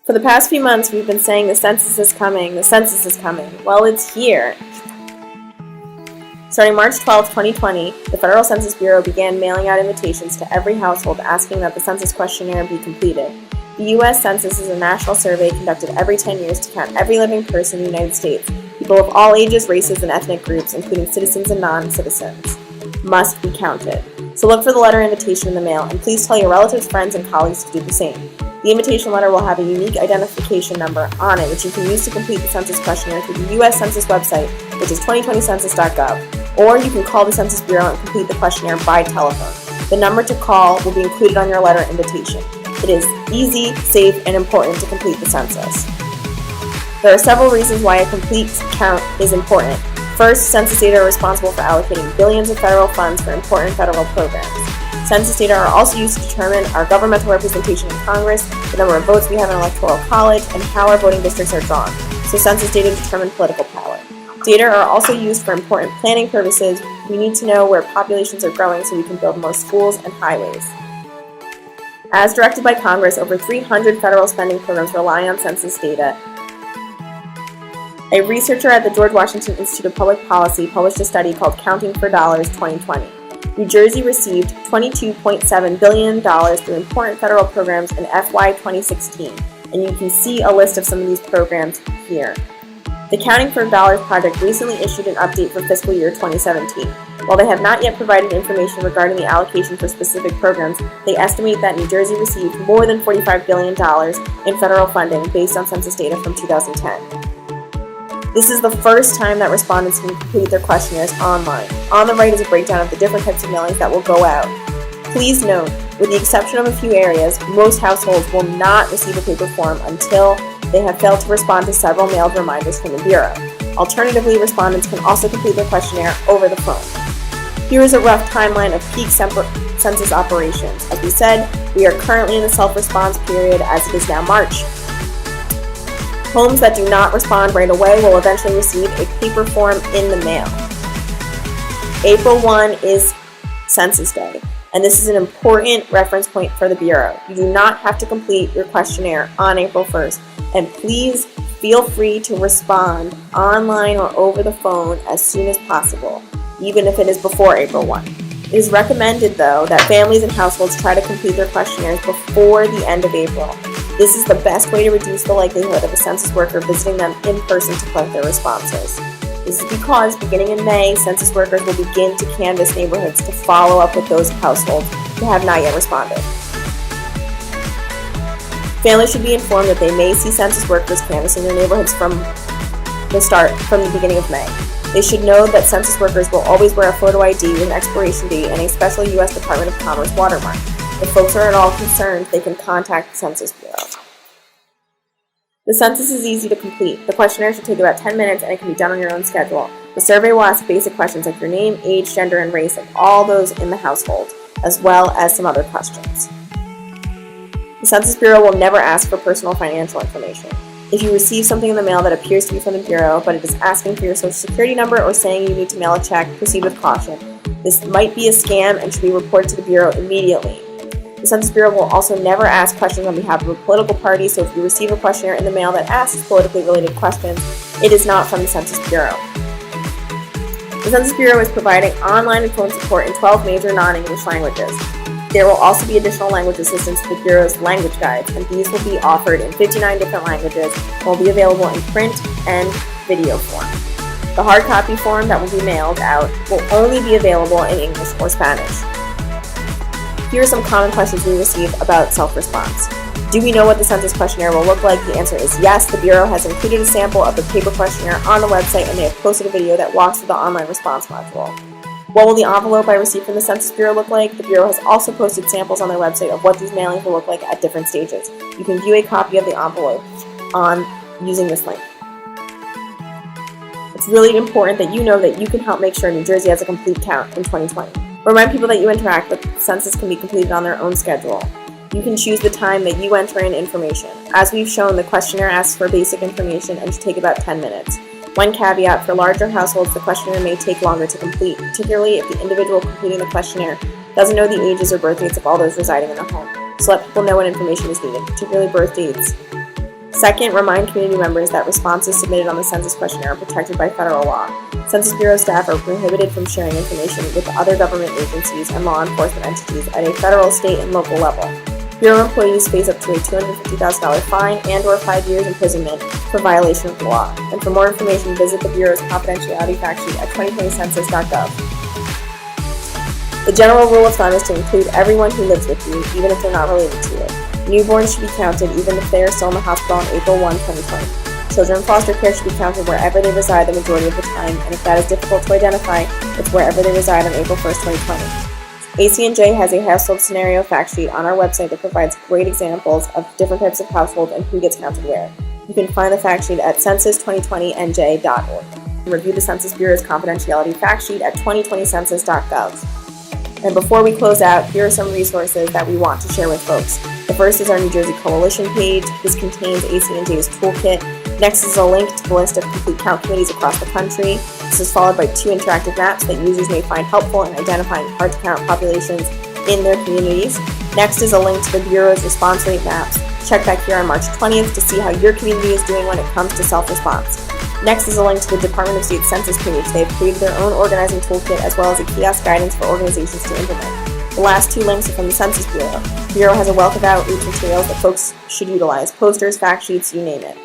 For the past few months, we've been saying the census is coming, the census is coming. Well, it's here. Starting March 12, 2020, the Federal Census Bureau began mailing out invitations to every household asking that the census questionnaire be completed. The U.S. Census is a national survey conducted every 10 years to count every living person in the United States. People of all ages, races, and ethnic groups, including citizens and non-citizens, must be counted. So look for the letter invitation in the mail, and please tell your relatives, friends, and colleagues to do the same. The invitation letter will have a unique identification number on it, which you can use to complete the census questionnaire through the U.S. Census website, which is 2020census.gov, or you can call the Census Bureau and complete the questionnaire by telephone. The number to call will be included on your letter invitation. It is easy, safe, and important to complete the census. There are several reasons why a complete count is important. First, census data are responsible for allocating billions of federal funds for important federal programs. Census data are also used to determine our governmental representation in Congress, the number of votes we have in Electoral College, and how our voting districts are drawn. So census data determine political power. Data are also used for important planning purposes. We need to know where populations are growing so we can build more schools and highways. As directed by Congress, over 300 federal spending programs rely on census data. A researcher at the George Washington Institute of Public Policy published a study called Counting for Dollars 2020. New Jersey received $22.7 billion through important federal programs in FY 2016, and you can see a list of some of these programs here. The Counting for Dollars project recently issued an update for fiscal year 2017. While they have not yet provided information regarding the allocation for specific programs, they estimate that New Jersey received more than $45 billion in federal funding based on census data from 2010. This is the first time that respondents can complete their questionnaires online. On the right is a breakdown of the different types of mailings that will go out. Please note, with the exception of a few areas, most households will not receive a paper form until they have failed to respond to several mailed reminders from the Bureau. Alternatively, respondents can also complete their questionnaire over the phone. Here is a rough timeline of peak census operations. As we said, we are currently in the self-response period as it is now March. Homes that do not respond right away will eventually receive a paper form in the mail. April 1 is Census Day, and this is an important reference point for the Bureau. You do not have to complete your questionnaire on April 1st, and please feel free to respond online or over the phone as soon as possible, even if it is before April 1. It is recommended, though, that families and households try to complete their questionnaires before the end of April. This is the best way to reduce the likelihood of a census worker visiting them in person to collect their responses. This is because, beginning in May, census workers will begin to canvass neighborhoods to follow up with those households who have not yet responded. Families should be informed that they may see census workers canvassing their neighborhoods from the beginning of May. They should know that census workers will always wear a photo ID with an expiration date and a special U.S. Department of Commerce watermark. If folks are at all concerned, they can contact the Census Bureau. The census is easy to complete. The questionnaire should take about 10 minutes and it can be done on your own schedule. The survey will ask basic questions like your name, age, gender, and race of all those in the household, as well as some other questions. The Census Bureau will never ask for personal financial information. If you receive something in the mail that appears to be from the Bureau, but it is asking for your Social Security number or saying you need to mail a check, proceed with caution. This might be a scam and should be reported to the Bureau immediately. The Census Bureau will also never ask questions on behalf of a political party, so if you receive a questionnaire in the mail that asks politically related questions, it is not from the Census Bureau. The Census Bureau is providing online and phone support in 12 major non-English languages. There will also be additional language assistance to the Bureau's language guides, and these will be offered in 59 different languages and will be available in print and video form. The hard copy form that will be mailed out will only be available in English or Spanish. Here are some common questions we receive about self-response. Do we know what the census questionnaire will look like? The answer is yes. The Bureau has included a sample of the paper questionnaire on the website, and they have posted a video that walks through the online response module. What will the envelope I received from the Census Bureau look like? The Bureau has also posted samples on their website of what these mailings will look like at different stages. You can view a copy of the envelope using this link. It's really important that you know that you can help make sure New Jersey has a complete count in 2020. Remind people that you interact with the census can be completed on their own schedule. You can choose the time that you enter in information. As we've shown, the questionnaire asks for basic information and should take about 10 minutes. One caveat, for larger households, the questionnaire may take longer to complete, particularly if the individual completing the questionnaire doesn't know the ages or birth dates of all those residing in the home. So let people know when information is needed, particularly birth dates Second, remind community members that responses submitted on the census questionnaire are protected by federal law. Census Bureau staff are prohibited from sharing information with other government agencies and law enforcement entities at a federal, state, and local level. Bureau employees face up to a $250,000 fine and/or 5 years imprisonment for violation of the law. And for more information, visit the Bureau's confidentiality fact sheet at 2020census.gov. The general rule of thumb is to include everyone who lives with you, even if they're not related to you. Newborns should be counted even if they are still in the hospital on April 1, 2020. Children in foster care should be counted wherever they reside the majority of the time, and if that is difficult to identify, it's wherever they reside on April 1, 2020. AC&J has a household scenario fact sheet on our website that provides great examples of different types of households and who gets counted where. You can find the fact sheet at census2020nj.org. And review the Census Bureau's confidentiality fact sheet at 2020census.gov. And before we close out, here are some resources that we want to share with folks. The first is our New Jersey Coalition page. This contains AC&J's toolkit. Next is a link to the list of complete count committees across the country. This is followed by 2 interactive maps that users may find helpful in identifying hard-to-count populations in their communities. Next is a link to the Bureau's response rate maps. Check back here on March 20th to see how your community is doing when it comes to self-response. Next is a link to the Department of State Census page. They've created their own organizing toolkit as well as a kiosk guidance for organizations to implement. The last 2 links are from the Census Bureau. The Bureau has a wealth of outreach materials that folks should utilize: posters, fact sheets, you name it.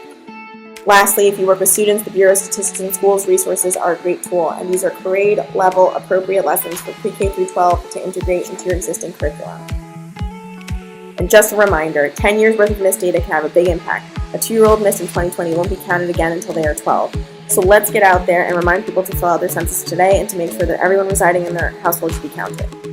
Lastly, if you work with students, the Bureau of Statistics in Schools resources are a great tool, and these are grade-level appropriate lessons for pre-K through 12 to integrate into your existing curriculum. And just a reminder, 10 years worth of missed data can have a big impact. A 2-year-old missed in 2020 won't be counted again until they are 12. So let's get out there and remind people to fill out their census today and to make sure that everyone residing in their household should be counted.